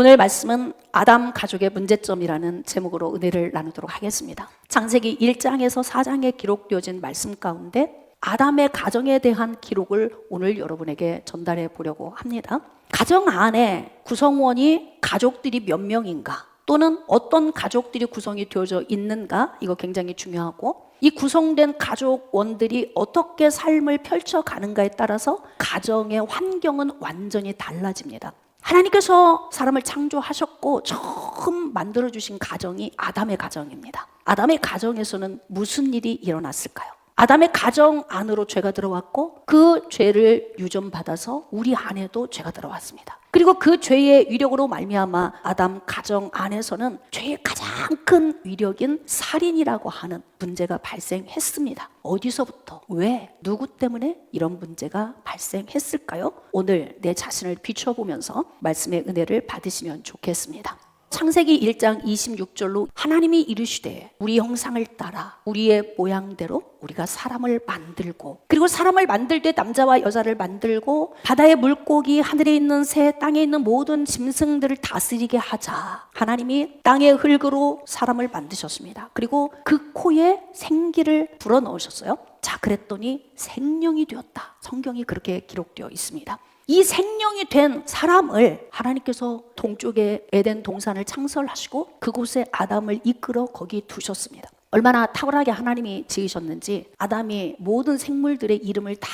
오늘 말씀은 아담 가족의 문제점이라는 제목으로 은혜를 나누도록 하겠습니다. 창세기 1장에서 4장에 기록되어진 말씀 가운데 아담의 가정에 대한 기록을 오늘 여러분에게 전달해 보려고 합니다. 가정 안에 구성원이 가족들이 몇 명인가, 또는 어떤 가족들이 구성이 되어져 있는가, 이거 굉장히 중요하고, 이 구성된 가족원들이 어떻게 삶을 펼쳐가는가에 따라서 가정의 환경은 완전히 달라집니다. 하나님께서 사람을 창조하셨고 처음 만들어주신 가정이 아담의 가정입니다. 아담의 가정에서는 무슨 일이 일어났을까요? 아담의 가정 안으로 죄가 들어왔고 그 죄를 유전받아서 우리 안에도 죄가 들어왔습니다. 그리고 그 죄의 위력으로 말미암아 아담 가정 안에서는 죄의 가장 큰 위력인 살인이라고 하는 문제가 발생했습니다. 어디서부터, 왜, 누구 때문에 이런 문제가 발생했을까요? 오늘 내 자신을 비춰보면서 말씀의 은혜를 받으시면 좋겠습니다. 창세기 1장 26절로 하나님이 이르시되 우리 형상을 따라 우리의 모양대로 우리가 사람을 만들고, 그리고 사람을 만들 때 남자와 여자를 만들고 바다의 물고기, 하늘에 있는 새, 땅에 있는 모든 짐승들을 다스리게 하자. 하나님이 땅의 흙으로 사람을 만드셨습니다. 그리고 그 코에 생기를 불어넣으셨어요. 자, 그랬더니 생명이 되었다. 성경이 그렇게 기록되어 있습니다. 이 생명이 된 사람을 하나님께서 동쪽에 에덴 동산을 창설하시고 그곳에 아담을 이끌어 거기 두셨습니다. 얼마나 탁월하게 하나님이 지으셨는지 아담이 모든 생물들의 이름을 다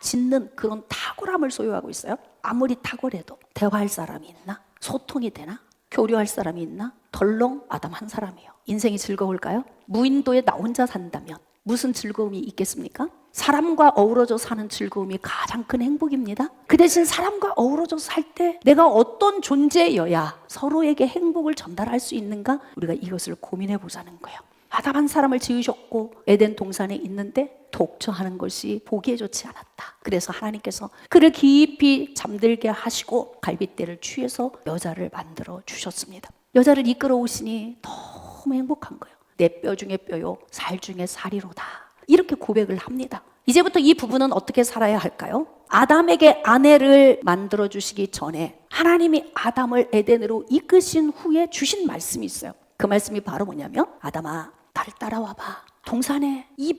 짓는 그런 탁월함을 소유하고 있어요. 아무리 탁월해도 대화할 사람이 있나? 소통이 되나? 교류할 사람이 있나? 덜렁 아담 한 사람이에요. 인생이 즐거울까요? 무인도에 나 혼자 산다면 무슨 즐거움이 있겠습니까? 사람과 어우러져 사는 즐거움이 가장 큰 행복입니다. 그 대신 사람과 어우러져 살 때 내가 어떤 존재여야 서로에게 행복을 전달할 수 있는가? 우리가 이것을 고민해 보자는 거예요. 아담 한 사람을 지으셨고 에덴 동산에 있는데 독처하는 것이 보기에 좋지 않았다. 그래서 하나님께서 그를 깊이 잠들게 하시고 갈빗대를 취해서 여자를 만들어 주셨습니다. 여자를 이끌어 오시니 너무 행복한 거예요. 내 뼈 중에 뼈요, 살 중에 살이로다. 이렇게 고백을 합니다. 이제부터 이 부부는 어떻게 살아야 할까요? 아담에게 아내를 만들어 주시기 전에 하나님이 아담을 에덴으로 이끄신 후에 주신 말씀이 있어요. 그 말씀이 바로 뭐냐면, 아담아, 나를 따라와봐. 동산에 이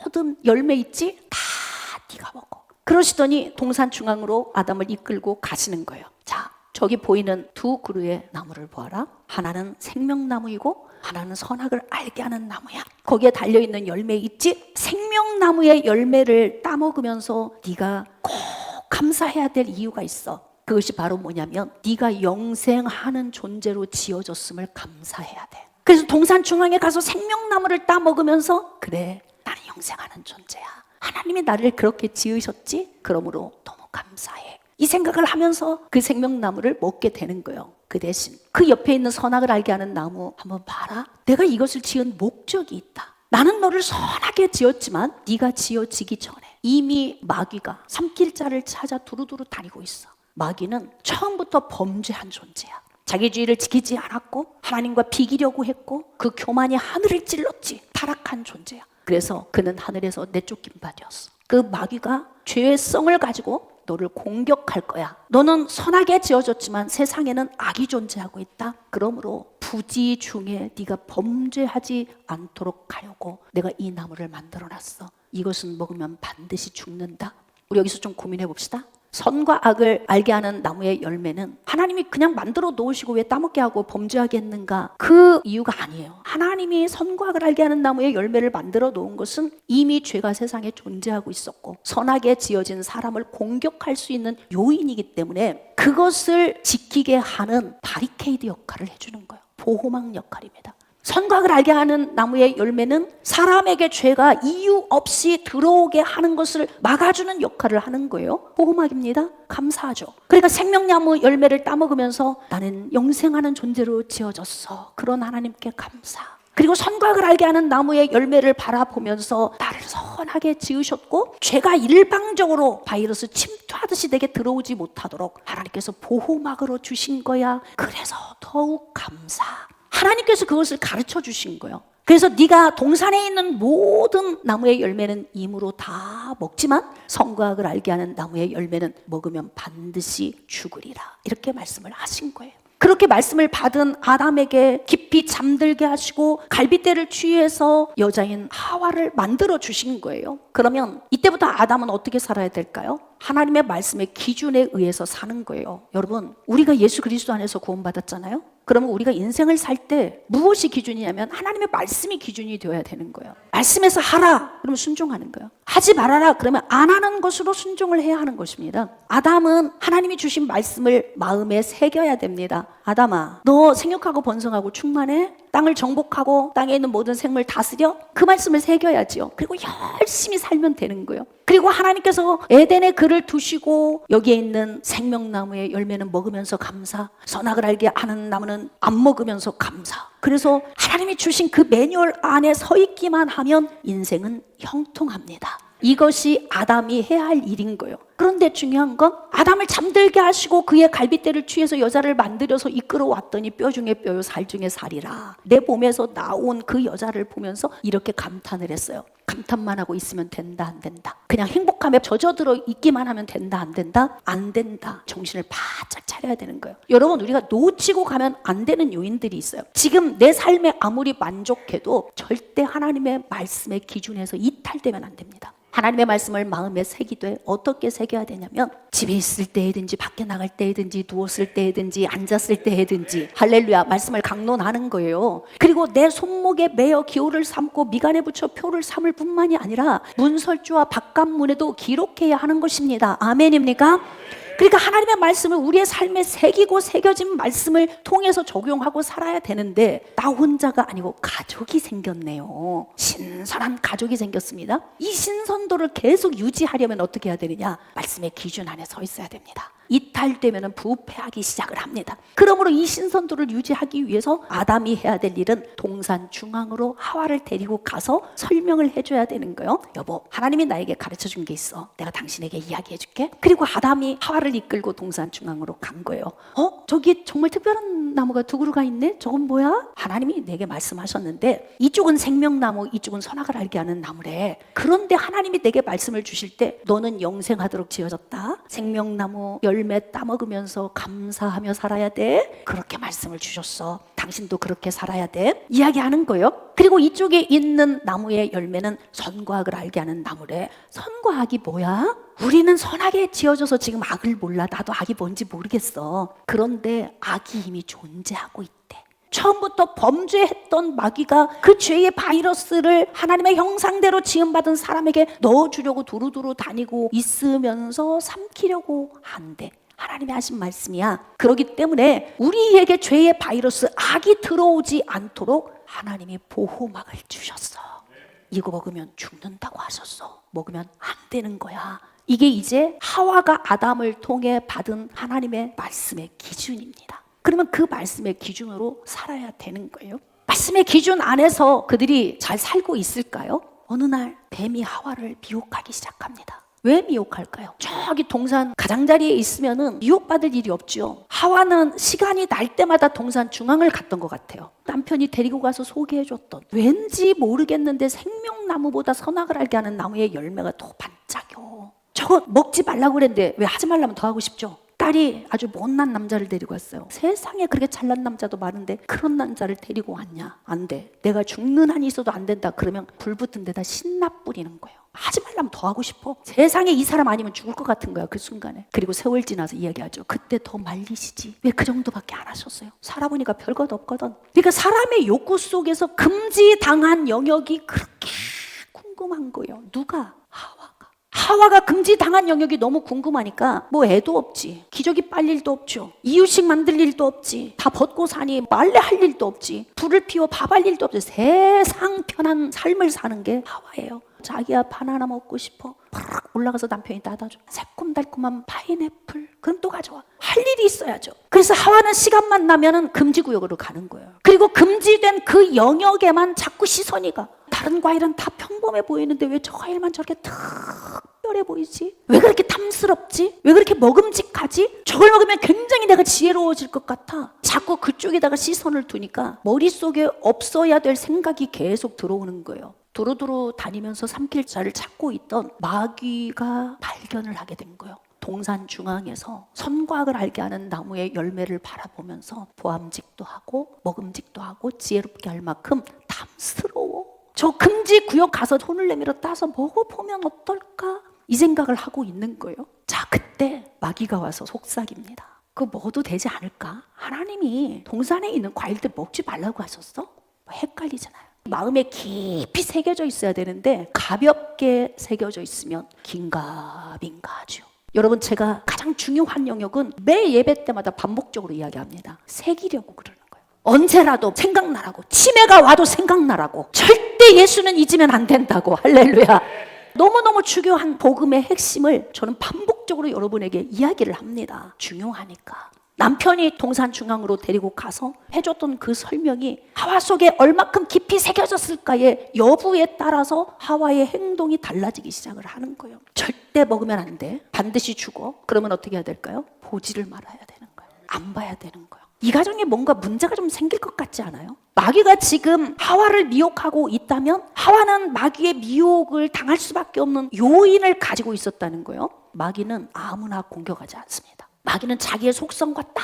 모든 열매 있지? 다 네가 먹어. 그러시더니 동산 중앙으로 아담을 이끌고 가시는 거예요. 자, 저기 보이는 두 그루의 나무를 보아라. 하나는 생명나무이고 하나는 선악을 알게 하는 나무야. 거기에 달려있는 열매 있지? 생명나무의 열매를 따먹으면서 네가 꼭 감사해야 될 이유가 있어. 그것이 바로 뭐냐면 네가 영생하는 존재로 지어졌음을 감사해야 돼. 그래서 동산 중앙에 가서 생명나무를 따먹으면서 그래, 나는 영생하는 존재야. 하나님이 나를 그렇게 지으셨지? 그러므로 너무 감사해. 이 생각을 하면서 그 생명나무를 먹게 되는 거예요. 그 대신 그 옆에 있는 선악을 알게 하는 나무 한번 봐라. 내가 이것을 지은 목적이 있다. 나는 너를 선하게 지었지만 네가 지어지기 전에 이미 마귀가 삼킬 자를 찾아 두루두루 다니고 있어. 마귀는 처음부터 범죄한 존재야. 자기 주의를 지키지 않았고 하나님과 비기려고 했고 그 교만이 하늘을 찔렀지. 타락한 존재야. 그래서 그는 하늘에서 내쫓긴 바 되었어. 그 마귀가 죄의 성을 가지고 너를 공격할 거야. 너는 선하게 지어졌지만 세상에는 악이 존재하고 있다. 그러므로 부지 중에 네가 범죄하지 않도록 하려고 내가 이 나무를 만들어놨어. 이것은 먹으면 반드시 죽는다. 우리 여기서 좀 고민해 봅시다. 선과 악을 알게 하는 나무의 열매는 하나님이 그냥 만들어 놓으시고 왜 따먹게 하고 범죄하게 했는가? 그 이유가 아니에요. 하나님이 선과 악을 알게 하는 나무의 열매를 만들어 놓은 것은 이미 죄가 세상에 존재하고 있었고 선하게 지어진 사람을 공격할 수 있는 요인이기 때문에 그것을 지키게 하는 바리케이드 역할을 해주는 거예요. 보호막 역할입니다. 선과 악을 알게 하는 나무의 열매는 사람에게 죄가 이유 없이 들어오게 하는 것을 막아주는 역할을 하는 거예요. 보호막입니다. 감사하죠. 그러니까 생명나무 열매를 따먹으면서 나는 영생하는 존재로 지어졌어. 그런 하나님께 감사. 그리고 선과 악을 알게 하는 나무의 열매를 바라보면서 나를 선하게 지으셨고 죄가 일방적으로 바이러스 침투하듯이 내게 들어오지 못하도록 하나님께서 보호막으로 주신 거야. 그래서 더욱 감사. 하나님께서 그것을 가르쳐 주신 거예요. 그래서 네가 동산에 있는 모든 나무의 열매는 임으로 다 먹지만 선과 악을 알게 하는 나무의 열매는 먹으면 반드시 죽으리라. 이렇게 말씀을 하신 거예요. 그렇게 말씀을 받은 아담에게 깊이 잠들게 하시고 갈빗대를 취해서 여자인 하와를 만들어 주신 거예요. 그러면 이때부터 아담은 어떻게 살아야 될까요? 하나님의 말씀의 기준에 의해서 사는 거예요. 여러분, 우리가 예수 그리스도 안에서 구원받았잖아요. 그러면 우리가 인생을 살 때 무엇이 기준이냐면 하나님의 말씀이 기준이 되어야 되는 거예요. 말씀에서 하라 그러면 순종하는 거예요. 하지 말아라 그러면 안 하는 것으로 순종을 해야 하는 것입니다. 아담은 하나님이 주신 말씀을 마음에 새겨야 됩니다. 아담아, 너 생육하고 번성하고 충만해? 땅을 정복하고 땅에 있는 모든 생물 다스려? 그 말씀을 새겨야지요. 그리고 열심히 살면 되는 거예요. 그리고 하나님께서 에덴에 그를 두시고 여기에 있는 생명나무의 열매는 먹으면서 감사, 선악을 알게 하는 나무는 안 먹으면서 감사. 그래서 하나님이 주신 그 매뉴얼 안에 서 있기만 하면 인생은 형통합니다. 이것이 아담이 해야 할 일인 거예요. 그런데 중요한 건 아담을 잠들게 하시고 그의 갈빗대를 취해서 여자를 만들어서 이끌어왔더니 뼈 중에 뼈요 살 중에 살이라. 내 몸에서 나온 그 여자를 보면서 이렇게 감탄을 했어요. 감탄만 하고 있으면 된다 안 된다. 그냥 행복함에 젖어들어 있기만 하면 된다 안 된다? 안 된다. 정신을 바짝 차려야 되는 거예요. 여러분, 우리가 놓치고 가면 안 되는 요인들이 있어요. 지금 내 삶에 아무리 만족해도 절대 하나님의 말씀의 기준에서 이탈되면 안 됩니다. 하나님의 말씀을 마음에 새기되 어떻게 새겨야 되냐면 집에 있을 때든지 밖에 나갈 때든지 누웠을 때든지 앉았을 때든지 할렐루야 말씀을 강론하는 거예요. 그리고 내 손목에 매어 기호를 삼고 미간에 붙여 표를 삼을 뿐만이 아니라 문설주와 바깥문에도 기록해야 하는 것입니다. 아멘입니까? 그러니까 하나님의 말씀을 우리의 삶에 새기고 새겨진 말씀을 통해서 적용하고 살아야 되는데 나 혼자가 아니고 가족이 생겼네요. 신선한 가족이 생겼습니다. 이 신선도를 계속 유지하려면 어떻게 해야 되느냐? 말씀의 기준 안에 서 있어야 됩니다. 이탈되면 부패하기 시작을 합니다. 그러므로 이 신선도를 유지하기 위해서 아담이 해야 될 일은 동산 중앙으로 하와를 데리고 가서 설명을 해줘야 되는 거예요. 여보, 하나님이 나에게 가르쳐준 게 있어. 내가 당신에게 이야기해 줄게. 그리고 아담이 하와를 이끌고 동산 중앙으로 간 거예요. 저기 정말 특별한 나무가 두 그루가 있네? 저건 뭐야? 하나님이 내게 말씀하셨는데 이쪽은 생명나무, 이쪽은 선악을 알게 하는 나무래. 그런데 하나님이 내게 말씀을 주실 때 너는 영생하도록 지어졌다. 생명나무 열매 따먹으면서 감사하며 살아야 돼. 그렇게 말씀을 주셨어. 당신도 그렇게 살아야 돼. 이야기하는 거예요. 그리고 이쪽에 있는 나무의 열매는 선과 악을 알게 하는 나무래. 선과 악이 뭐야? 우리는 선악에 지어져서 지금 악을 몰라. 나도 악이 뭔지 모르겠어. 그런데 악이 이미 존재하고 있대. 처음부터 범죄했던 마귀가 그 죄의 바이러스를 하나님의 형상대로 지음받은 사람에게 넣어주려고 두루두루 다니고 있으면서 삼키려고 한대. 하나님이 하신 말씀이야. 그렇기 때문에 우리에게 죄의 바이러스, 악이 들어오지 않도록 하나님이 보호막을 주셨어. 이거 먹으면 죽는다고 하셨어. 먹으면 안 되는 거야. 이게 이제 하와가 아담을 통해 받은 하나님의 말씀의 기준입니다. 그러면 그 말씀의 기준으로 살아야 되는 거예요. 말씀의 기준 안에서 그들이 잘 살고 있을까요? 어느 날 뱀이 하와를 미혹하기 시작합니다. 왜 미혹할까요? 저기 동산 가장자리에 있으면은 미혹받을 일이 없죠. 하와는 시간이 날 때마다 동산 중앙을 갔던 것 같아요. 남편이 데리고 가서 소개해줬던, 왠지 모르겠는데 생명나무보다 선악을 알게 하는 나무의 열매가 더 반짝여. 저거 먹지 말라고 그랬는데 왜 하지 말라면 더 하고 싶죠? 딸이 아주 못난 남자를 데리고 왔어요. 세상에 그렇게 잘난 남자도 많은데 그런 남자를 데리고 왔냐? 안 돼. 내가 죽는 한이 있어도 안 된다. 그러면 불 붙은 데다 신나 뿌리는 거예요. 하지 말라면 더 하고 싶어. 세상에 이 사람 아니면 죽을 것 같은 거야, 그 순간에. 그리고 세월 지나서 이야기하죠. 그때 더 말리시지. 왜 그 정도밖에 안 하셨어요? 살아보니까 별것 없거든. 그러니까 사람의 욕구 속에서 금지당한 영역이 그렇게 궁금한 거예요. 누가? 하와가 금지당한 영역이 너무 궁금하니까 뭐 애도 없지, 기저귀 빨 일도 없죠, 이유식 만들 일도 없지, 다 벗고 사니 빨래 할 일도 없지, 불을 피워 밥 할 일도 없지. 세상 편한 삶을 사는 게 하와예요. 자기야 바나나 먹고 싶어. 팍 올라가서 남편이 따다줘. 새콤달콤한 파인애플. 그럼 또 가져와. 할 일이 있어야죠. 그래서 하와는 시간만 나면은 금지구역으로 가는 거예요. 그리고 금지된 그 영역에만 자꾸 시선이 가. 다른 과일은 다 평범해 보이는데 왜 저 과일만 저렇게 특별해 보이지? 왜 그렇게 탐스럽지? 왜 그렇게 먹음직하지? 저걸 먹으면 굉장히 내가 지혜로워질 것 같아. 자꾸 그쪽에다가 시선을 두니까 머릿속에 없어야 될 생각이 계속 들어오는 거예요. 두루두루 다니면서 삼킬 자를 찾고 있던 마귀가 발견을 하게 된 거예요. 동산 중앙에서 선과 악을 알게 하는 나무의 열매를 바라보면서 보암직도 하고 먹음직도 하고 지혜롭게 할 만큼 탐스러워. 저 금지 구역 가서 손을 내밀어 따서 먹어보면 어떨까? 이 생각을 하고 있는 거예요. 자, 그때 마귀가 와서 속삭입니다. 그거 먹어도 되지 않을까? 하나님이 동산에 있는 과일들 먹지 말라고 하셨어? 헷갈리잖아요. 마음에 깊이 새겨져 있어야 되는데 가볍게 새겨져 있으면 긴가민가하죠. 여러분, 제가 가장 중요한 영역은 매 예배 때마다 반복적으로 이야기합니다. 새기려고 그러는 거예요. 언제라도 생각나라고, 치매가 와도 생각나라고, 절대 예수는 잊으면 안 된다고. 할렐루야. 너무너무 중요한 복음의 핵심을 저는 반복적으로 여러분에게 이야기를 합니다. 중요하니까. 남편이 동산 중앙으로 데리고 가서 해줬던 그 설명이 하와 속에 얼마큼 깊이 새겨졌을까의 여부에 따라서 하와의 행동이 달라지기 시작을 하는 거예요. 절대 먹으면 안 돼. 반드시 죽어. 그러면 어떻게 해야 될까요? 보지를 말아야 되는 거예요. 안 봐야 되는 거예요. 이 가정에 뭔가 문제가 좀 생길 것 같지 않아요? 마귀가 지금 하와를 미혹하고 있다면 하와는 마귀의 미혹을 당할 수밖에 없는 요인을 가지고 있었다는 거예요. 마귀는 아무나 공격하지 않습니다. 마귀는 자기의 속성과 딱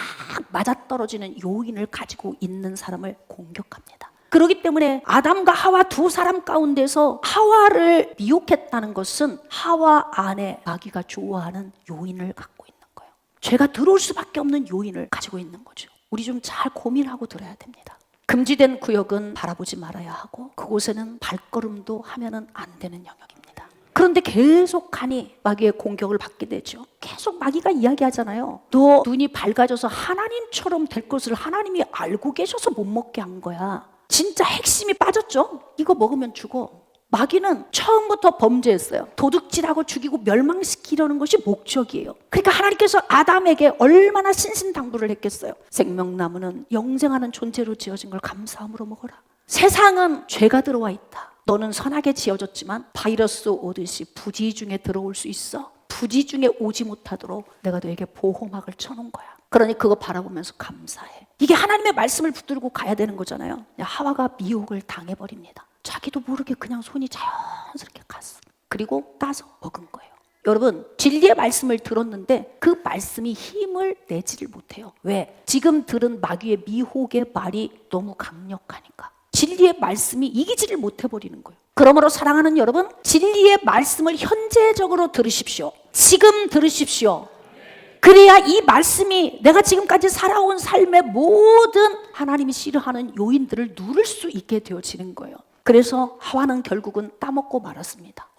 맞아떨어지는 요인을 가지고 있는 사람을 공격합니다. 그렇기 때문에 아담과 하와 두 사람 가운데서 하와를 미혹했다는 것은 하와 안에 마귀가 좋아하는 요인을 갖고 있는 거예요. 죄가 들어올 수밖에 없는 요인을 가지고 있는 거죠. 우리 좀 잘 고민하고 들어야 됩니다. 금지된 구역은 바라보지 말아야 하고 그곳에는 발걸음도 하면은 안 되는 영역입니다. 그런데 계속하니 마귀의 공격을 받게 되죠. 계속 마귀가 이야기하잖아요. 너 눈이 밝아져서 하나님처럼 될 것을 하나님이 알고 계셔서 못 먹게 한 거야. 진짜 핵심이 빠졌죠. 이거 먹으면 죽어. 마귀는 처음부터 범죄했어요. 도둑질하고 죽이고 멸망시키려는 것이 목적이에요. 그러니까 하나님께서 아담에게 얼마나 신신당부를 했겠어요. 생명나무는 영생하는 존재로 지어진 걸 감사함으로 먹어라. 세상은 죄가 들어와 있다. 너는 선하게 지어졌지만 바이러스 오듯이 부지 중에 들어올 수 있어. 부지 중에 오지 못하도록 내가 너에게 보호막을 쳐놓은 거야. 그러니 그거 바라보면서 감사해. 이게 하나님의 말씀을 붙들고 가야 되는 거잖아요. 하와가 미혹을 당해버립니다. 자기도 모르게 그냥 손이 자연스럽게 갔어. 그리고 따서 먹은 거예요. 여러분, 진리의 말씀을 들었는데 그 말씀이 힘을 내지를 못해요. 왜? 지금 들은 마귀의 미혹의 말이 너무 강력하니까. 진리의 말씀이 이기지를 못해버리는 거예요. 그러므로 사랑하는 여러분, 진리의 말씀을 현재적으로 들으십시오. 지금 들으십시오. 그래야 이 말씀이 내가 지금까지 살아온 삶의 모든 하나님이 싫어하는 요인들을 누를 수 있게 되어지는 거예요. 그래서 하와는 결국은 따먹고 말았습니다.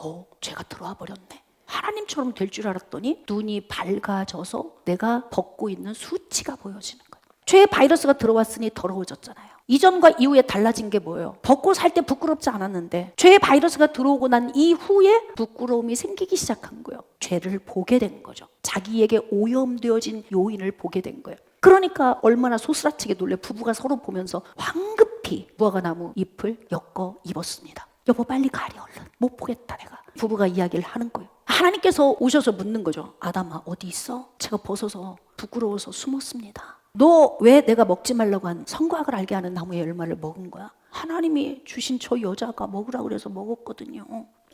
죄가 들어와 버렸네. 하나님처럼 될 줄 알았더니 눈이 밝아져서 내가 벗고 있는 수치가 보여지는 거예요. 죄의 바이러스가 들어왔으니 더러워졌잖아요. 이전과 이후에 달라진 게 뭐예요? 벗고 살 때 부끄럽지 않았는데 죄의 바이러스가 들어오고 난 이후에 부끄러움이 생기기 시작한 거예요. 죄를 보게 된 거죠. 자기에게 오염되어진 요인을 보게 된 거예요. 그러니까 얼마나 소스라치게 놀래 부부가 서로 보면서 황급히 무화과나무 잎을 엮어 입었습니다. 여보 빨리 가리 얼른. 못 보겠다 내가. 부부가 이야기를 하는 거예요. 하나님께서 오셔서 묻는 거죠. 아담아 어디 있어? 제가 벗어서 부끄러워서 숨었습니다. 너 왜 내가 먹지 말라고 한 선과 악을 알게 하는 나무의 열매를 먹은 거야? 하나님이 주신 저 여자가 먹으라고 그래서 먹었거든요.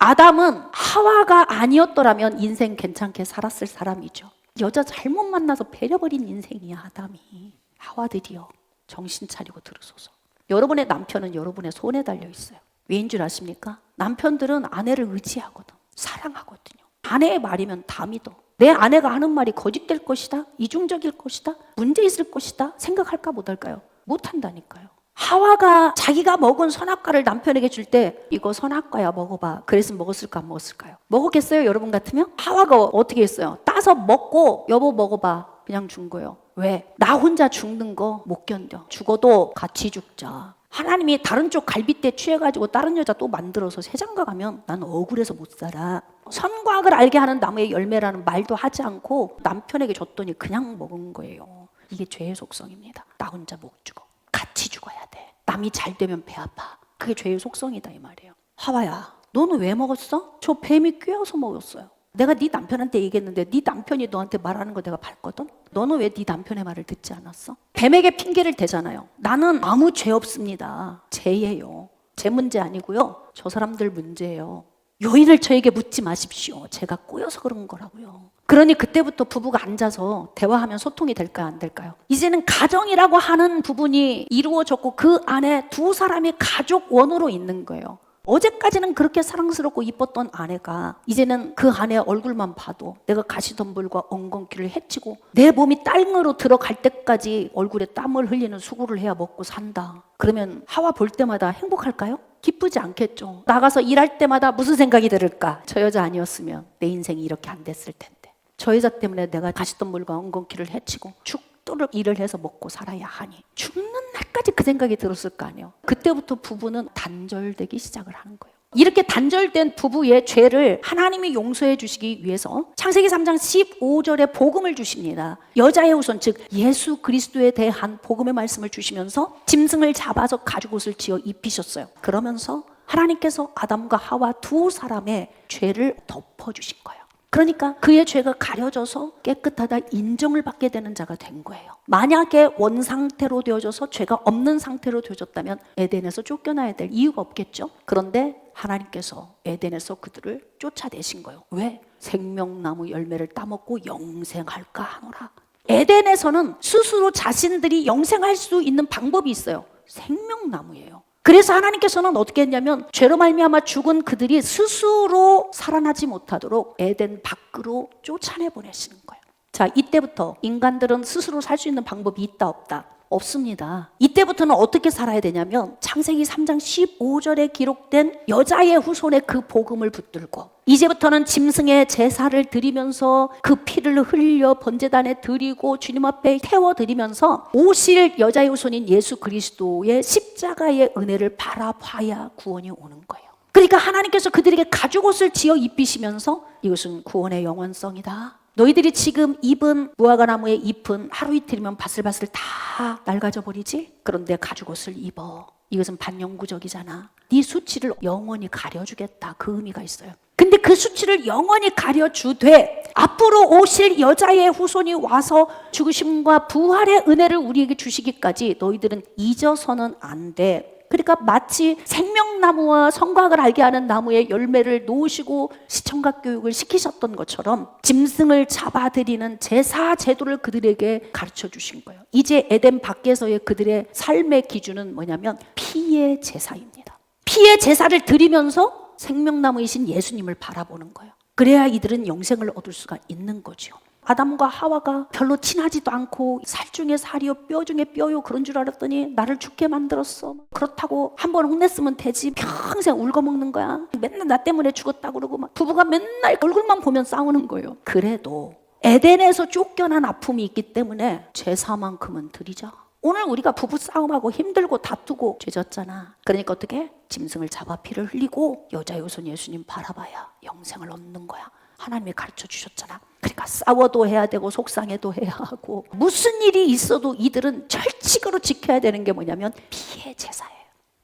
아담은 하와가 아니었더라면 인생 괜찮게 살았을 사람이죠. 여자 잘못 만나서 배려버린 인생이야 아담이. 하와들이요, 정신 차리고 들으소서. 여러분의 남편은 여러분의 손에 달려 있어요. 왜인 줄 아십니까? 남편들은 아내를 의지하거든. 사랑하거든요. 아내의 말이면 다 믿어. 내 아내가 하는 말이 거짓될 것이다, 이중적일 것이다, 문제 있을 것이다 생각할까 못할까요? 못한다니까요. 하와가 자기가 먹은 선악과를 남편에게 줄 때 이거 선악과야 먹어봐. 그랬으면 먹었을까 안 먹었을까요? 먹었겠어요? 여러분 같으면? 하와가 어떻게 했어요? 따서 먹고 여보 먹어봐. 그냥 준 거예요. 왜? 나 혼자 죽는 거 못 견뎌. 죽어도 같이 죽자. 하나님이 다른 쪽 갈빗대 취해가지고 다른 여자 또 만들어서 세장가 가면 난 억울해서 못 살아. 선과 악을 알게 하는 나무의 열매라는 말도 하지 않고 남편에게 줬더니 그냥 먹은 거예요. 이게 죄의 속성입니다. 나 혼자 못 죽어. 같이 죽어야 돼. 남이 잘 되면 배 아파. 그게 죄의 속성이다 이 말이에요. 하와야, 너는 왜 먹었어? 저 뱀이 꿰어서 먹었어요. 내가 네 남편한테 얘기했는데 네 남편이 너한테 말하는 거 내가 봤거든? 너는 왜 네 남편의 말을 듣지 않았어? 뱀에게 핑계를 대잖아요. 나는 아무 죄 없습니다. 죄예요. 제 문제 아니고요. 저 사람들 문제예요. 요인을 저에게 묻지 마십시오. 제가 꼬여서 그런 거라고요. 그러니 그때부터 부부가 앉아서 대화하면 소통이 될까요? 안 될까요? 이제는 가정이라고 하는 부분이 이루어졌고 그 안에 두 사람이 가족 원으로 있는 거예요. 어제까지는 그렇게 사랑스럽고 이뻤던 아내가 이제는 그 아내의 얼굴만 봐도 내가 가시덤불과 엉겅퀴를 헤치고 내 몸이 땅으로 들어갈 때까지 얼굴에 땀을 흘리는 수고를 해야 먹고 산다. 그러면 하와 볼 때마다 행복할까요? 기쁘지 않겠죠. 나가서 일할 때마다 무슨 생각이 들을까? 저 여자 아니었으면 내 인생이 이렇게 안 됐을 텐데. 저 여자 때문에 내가 가시덤불과 엉겅퀴를 헤치고 죽도록 일을 해서 먹고 살아야 하니 죽는 날까지 그 생각이 들었을 거 아니에요. 그때부터 부부는 단절되기 시작을 하는 거예요. 이렇게 단절된 부부의 죄를 하나님이 용서해 주시기 위해서 창세기 3장 15절에 복음을 주십니다. 여자의 후손 즉 예수 그리스도에 대한 복음의 말씀을 주시면서 짐승을 잡아서 가죽옷을 지어 입히셨어요. 그러면서 하나님께서 아담과 하와 두 사람의 죄를 덮어주신 거예요. 그러니까 그의 죄가 가려져서 깨끗하다 인정을 받게 되는 자가 된 거예요. 만약에 원상태로 되어져서 죄가 없는 상태로 되어졌다면 에덴에서 쫓겨나야 될 이유가 없겠죠. 그런데 하나님께서 에덴에서 그들을 쫓아내신 거예요. 왜? 생명나무 열매를 따먹고 영생할까 하노라. 에덴에서는 스스로 자신들이 영생할 수 있는 방법이 있어요. 생명나무예요. 그래서 하나님께서는 어떻게 했냐면 죄로 말미암아 죽은 그들이 스스로 살아나지 못하도록 에덴 밖으로 쫓아내 보내시는 거예요. 자, 이때부터 인간들은 스스로 살 수 있는 방법이 있다 없다? 없습니다. 이때부터는 어떻게 살아야 되냐면 창세기 3장 15절에 기록된 여자의 후손의 그 복음을 붙들고 이제부터는 짐승의 제사를 드리면서 그 피를 흘려 번제단에 드리고 주님 앞에 태워드리면서 오실 여자의 후손인 예수 그리스도의 십자가의 은혜를 바라봐야 구원이 오는 거예요. 그러니까 하나님께서 그들에게 가죽옷을 지어 입히시면서 이것은 구원의 영원성이다. 너희들이 지금 입은 무화과나무의 잎은 하루 이틀이면 바슬바슬 다 낡아져 버리지? 그런데 가죽옷을 입어. 이것은 반영구적이잖아. 네 수치를 영원히 가려주겠다. 그 의미가 있어요. 근데 그 수치를 영원히 가려주되 앞으로 오실 여자의 후손이 와서 죽으심과 부활의 은혜를 우리에게 주시기까지 너희들은 잊어서는 안 돼. 그러니까 마치 생명나무와 성곽을 알게 하는 나무의 열매를 놓으시고 시청각 교육을 시키셨던 것처럼 짐승을 잡아들이는 제사 제도를 그들에게 가르쳐 주신 거예요. 이제 에덴 밖에서의 그들의 삶의 기준은 뭐냐면 피의 제사입니다. 피의 제사를 드리면서 생명나무이신 예수님을 바라보는 거예요. 그래야 이들은 영생을 얻을 수가 있는 거죠. 아담과 하와가 별로 친하지도 않고 살 중에 살이요 뼈 중에 뼈요 그런 줄 알았더니 나를 죽게 만들었어. 그렇다고 한 번 혼냈으면 되지. 평생 울고 먹는 거야. 맨날 나 때문에 죽었다고 그러고 막 부부가 맨날 얼굴만 보면 싸우는 거예요. 그래도 에덴에서 쫓겨난 아픔이 있기 때문에 제사만큼은 드리자. 오늘 우리가 부부 싸움하고 힘들고 다투고 죄졌잖아. 그러니까 어떻게? 짐승을 잡아 피를 흘리고 여자의 후손 예수님 바라봐야 영생을 얻는 거야. 하나님이 가르쳐 주셨잖아. 그러니까 싸워도 해야 되고 속상해도 해야 하고 무슨 일이 있어도 이들은 철칙으로 지켜야 되는 게 뭐냐면 피의 제사예요.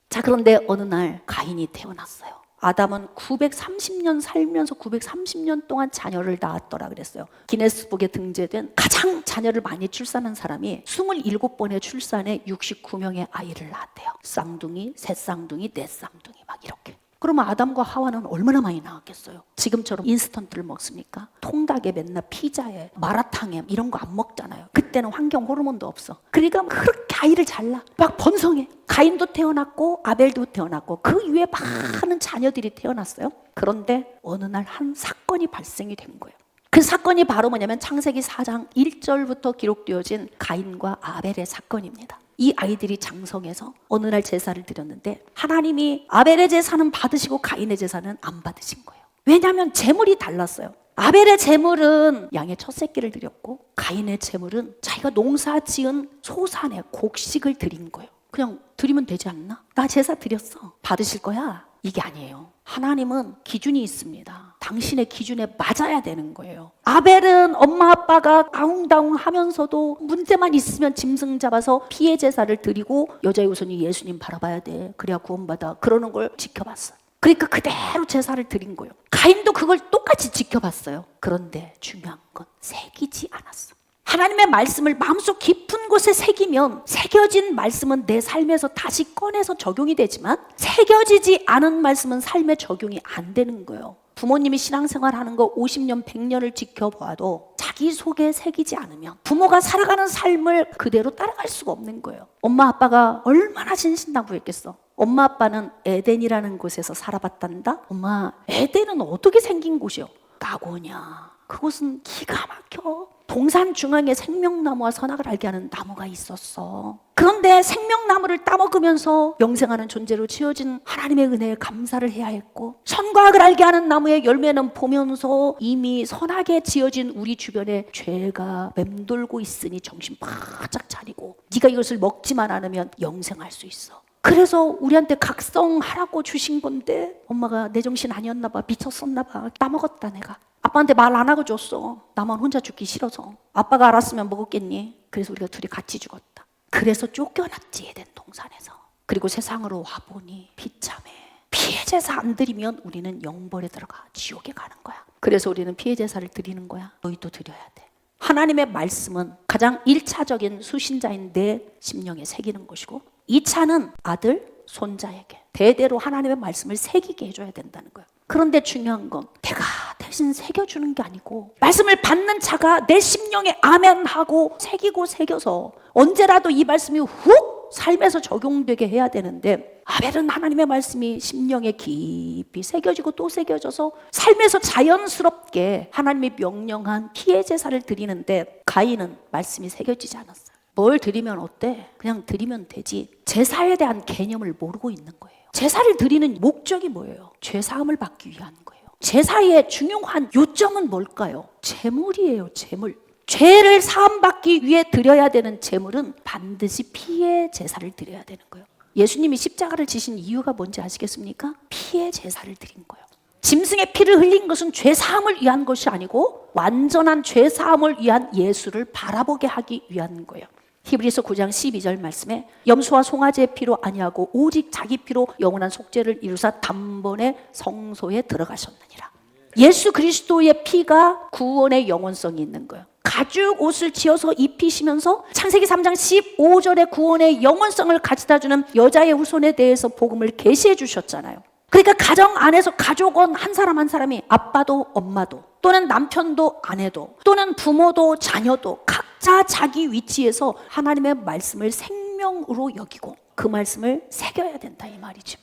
자, 그런데 어느 날 가인이 태어났어요. 아담은 930년 살면서 930년 동안 자녀를 낳았더라 그랬어요. 기네스북에 등재된 가장 자녀를 많이 출산한 사람이 27번의 출산에 69명의 아이를 낳았대요. 쌍둥이, 셋쌍둥이, 넷쌍둥이 막 이렇게. 그러면 아담과 하와는 얼마나 많이 나왔겠어요? 지금처럼 인스턴트를 먹습니까? 통닭에 맨날 피자에 마라탕에 이런 거 안 먹잖아요. 그때는 환경 호르몬도 없어. 그러니까 그렇게 아이를 잘 낳아. 막 번성해. 가인도 태어났고 아벨도 태어났고 그 이후에 많은 자녀들이 태어났어요. 그런데 어느 날 한 사건이 발생이 된 거예요. 그 사건이 바로 뭐냐면 창세기 4장 1절부터 기록되어진 가인과 아벨의 사건입니다. 이 아이들이 장성해서 어느 날 제사를 드렸는데 하나님이 아벨의 제사는 받으시고 가인의 제사는 안 받으신 거예요. 왜냐하면 제물이 달랐어요. 아벨의 제물은 양의 첫 새끼를 드렸고 가인의 제물은 자기가 농사 지은 소산의 곡식을 드린 거예요. 그냥 드리면 되지 않나? 나 제사 드렸어. 받으실 거야? 이게 아니에요. 하나님은 기준이 있습니다. 당신의 기준에 맞아야 되는 거예요. 아벨은 엄마 아빠가 아웅다웅 하면서도 문제만 있으면 짐승 잡아서 피의 제사를 드리고 여자의 후손이 예수님 바라봐야 돼. 그래야 구원받아. 그러는 걸 지켜봤어요. 그러니까 그대로 제사를 드린 거예요. 가인도 그걸 똑같이 지켜봤어요. 그런데 중요한 건 새기지 않았어. 하나님의 말씀을 마음속 깊은 곳에 새기면 새겨진 말씀은 내 삶에서 다시 꺼내서 적용이 되지만 새겨지지 않은 말씀은 삶에 적용이 안 되는 거예요. 부모님이 신앙생활하는 거 50년, 100년을 지켜봐도 자기 속에 새기지 않으면 부모가 살아가는 삶을 그대로 따라갈 수가 없는 거예요. 엄마 아빠가 얼마나 신신당부했겠어. 엄마 아빠는 에덴이라는 곳에서 살아봤단다. 엄마, 에덴은 어떻게 생긴 곳이요? 까고냐. 그곳은 기가 막혀. 동산 중앙에 생명나무와 선악을 알게 하는 나무가 있었어. 그런데 생명나무를 따먹으면서 영생하는 존재로 지어진 하나님의 은혜에 감사를 해야 했고, 선과 악을 알게 하는 나무의 열매는 보면서 이미 선하게 지어진 우리 주변에 죄가 맴돌고 있으니 정신 바짝 차리고 네가 이것을 먹지만 않으면 영생할 수 있어. 그래서 우리한테 각성하라고 주신 건데 엄마가 내 정신 아니었나 봐. 미쳤었나 봐. 따먹었다 내가. 아빠한테 말 안 하고 줬어. 나만 혼자 죽기 싫어서. 아빠가 알았으면 먹었겠니? 그래서 우리가 둘이 같이 죽었다. 그래서 쫓겨났지, 에덴 동산에서. 그리고 세상으로 와보니 비참해. 피해 제사 안 드리면 우리는 영벌에 들어가 지옥에 가는 거야. 그래서 우리는 피해 제사를 드리는 거야. 너희도 드려야 돼. 하나님의 말씀은 가장 1차적인 수신자인 내 심령에 새기는 것이고, 2차는 아들, 손자에게 대대로 하나님의 말씀을 새기게 해줘야 된다는 거예요. 그런데 중요한 건 내가 대신 새겨주는 게 아니고 말씀을 받는 자가 내 심령에 아멘하고 새기고 새겨서 언제라도 이 말씀이 훅 삶에서 적용되게 해야 되는데, 아벨은 하나님의 말씀이 심령에 깊이 새겨지고 또 새겨져서 삶에서 자연스럽게 하나님이 명령한 피해 제사를 드리는데, 가인은 말씀이 새겨지지 않았어요. 뭘 드리면 어때? 그냥 드리면 되지. 제사에 대한 개념을 모르고 있는 거예요. 제사를 드리는 목적이 뭐예요? 죄사함을 받기 위한 거예요. 제사의 중요한 요점은 뭘까요? 제물이에요. 제물. 죄를 사함받기 위해 드려야 되는 제물은 반드시 피해 제사를 드려야 되는 거예요. 예수님이 십자가를 지신 이유가 뭔지 아시겠습니까? 피해 제사를 드린 거예요. 짐승의 피를 흘린 것은 죄사함을 위한 것이 아니고 완전한 죄사함을 위한 예수를 바라보게 하기 위한 거예요. 히브리서 9장 12절 말씀에 염소와 송아지의 피로 아니하고 오직 자기 피로 영원한 속죄를 이루사 단번에 성소에 들어가셨느니라. 예수 그리스도의 피가 구원의 영원성이 있는 거예요. 가죽 옷을 지어서 입히시면서 창세기 3장 15절에 구원의 영원성을 가져다주는 여자의 후손에 대해서 복음을 계시해 주셨잖아요. 그러니까 가정 안에서 가족은 한 사람 한 사람이 아빠도 엄마도 또는 남편도 아내도 또는 부모도 자녀도 각자 자기 위치에서 하나님의 말씀을 생명으로 여기고 그 말씀을 새겨야 된다, 이 말이죠.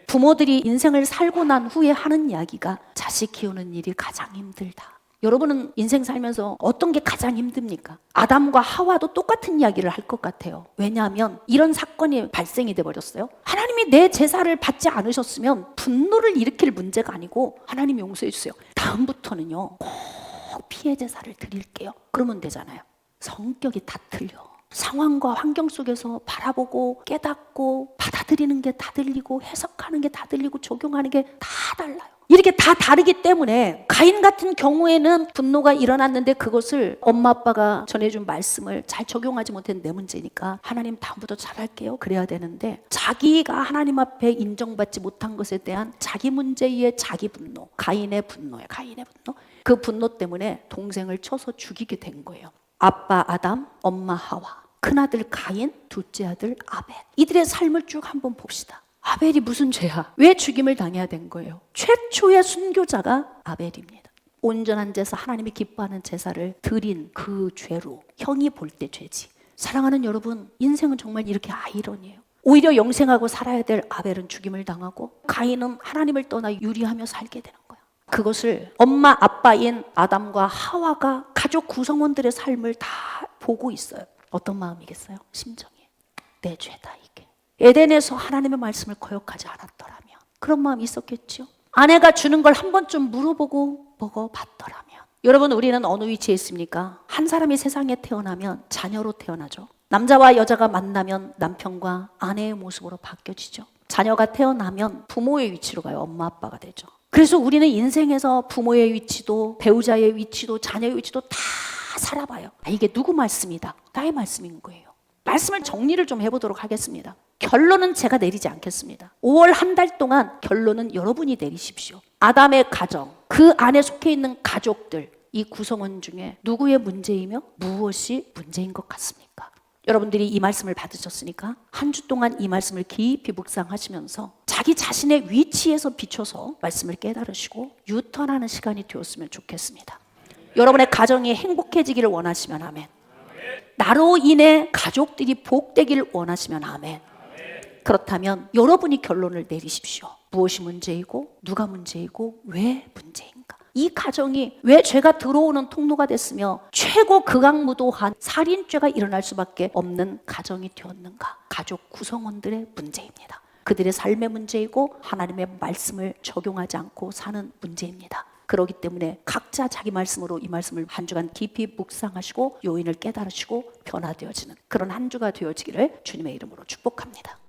부모들이 인생을 살고 난 후에 하는 이야기가 자식 키우는 일이 가장 힘들다. 여러분은 인생 살면서 어떤 게 가장 힘듭니까? 아담과 하와도 똑같은 이야기를 할 것 같아요. 왜냐하면 이런 사건이 발생이 돼버렸어요. 하나님이 내 제사를 받지 않으셨으면 분노를 일으킬 문제가 아니고 하나님 용서해 주세요. 다음부터는요 꼭 피해 제사를 드릴게요. 그러면 되잖아요. 성격이 다 틀려. 상황과 환경 속에서 바라보고 깨닫고 받아들이는 게 다 들리고 해석하는 게 다 들리고 적용하는 게 다 달라요. 이렇게 다 다르기 때문에 가인 같은 경우에는 분노가 일어났는데 그것을 엄마 아빠가 전해준 말씀을 잘 적용하지 못한 내 문제니까 하나님 다음부터 잘할게요 그래야 되는데, 자기가 하나님 앞에 인정받지 못한 것에 대한 자기 문제의 자기 분노, 가인의 분노예요. 가인의 분노. 그 분노 때문에 동생을 쳐서 죽이게 된 거예요. 아빠 아담, 엄마 하와, 큰아들 가인, 둘째 아들 아벨. 이들의 삶을 쭉 한번 봅시다. 아벨이 무슨 죄야? 왜 죽임을 당해야 된 거예요? 최초의 순교자가 아벨입니다. 온전한 제사, 하나님이 기뻐하는 제사를 드린 그 죄로 형이 볼 때 죄지. 사랑하는 여러분, 인생은 정말 이렇게 아이러니해요. 오히려 영생하고 살아야 될 아벨은 죽임을 당하고 가인은 하나님을 떠나 유리하며 살게 되는 거예요. 그것을 엄마 아빠인 아담과 하와가 가족 구성원들의 삶을 다 보고 있어요. 어떤 마음이겠어요? 심정이. 내 죄다 이게. 에덴에서 하나님의 말씀을 거역하지 않았더라면 그런 마음이 있었겠죠. 아내가 주는 걸 한 번쯤 물어보고 먹어봤더라면. 여러분, 우리는 어느 위치에 있습니까? 한 사람이 세상에 태어나면 자녀로 태어나죠. 남자와 여자가 만나면 남편과 아내의 모습으로 바뀌어지죠. 자녀가 태어나면 부모의 위치로 가요. 엄마 아빠가 되죠. 그래서 우리는 인생에서 부모의 위치도 배우자의 위치도 자녀의 위치도 다 살아봐요. 이게 누구 말씀이다? 나의 말씀인 거예요. 말씀을 정리를 좀 해보도록 하겠습니다. 결론은 제가 내리지 않겠습니다. 5월 한 달 동안 결론은 여러분이 내리십시오. 아담의 가정, 그 안에 속해 있는 가족들, 이 구성원 중에 누구의 문제이며 무엇이 문제인 것 같습니까? 여러분들이 이 말씀을 받으셨으니까 한 주 동안 이 말씀을 깊이 묵상하시면서 자기 자신의 위치에서 비춰서 말씀을 깨달으시고 유턴하는 시간이 되었으면 좋겠습니다. 여러분의 가정이 행복해지기를 원하시면 아멘. 나로 인해 가족들이 복되기를 원하시면 아멘. 그렇다면 여러분이 결론을 내리십시오. 무엇이 문제이고 누가 문제이고 왜 문제인가? 이 가정이 왜 죄가 들어오는 통로가 됐으며 최고 극악무도한 살인죄가 일어날 수밖에 없는 가정이 되었는가? 가족 구성원들의 문제입니다. 그들의 삶의 문제이고 하나님의 말씀을 적용하지 않고 사는 문제입니다. 그렇기 때문에 각자 자기 말씀으로 이 말씀을 한 주간 깊이 묵상하시고 요인을 깨달으시고 변화되어지는 그런 한 주가 되어지기를 주님의 이름으로 축복합니다.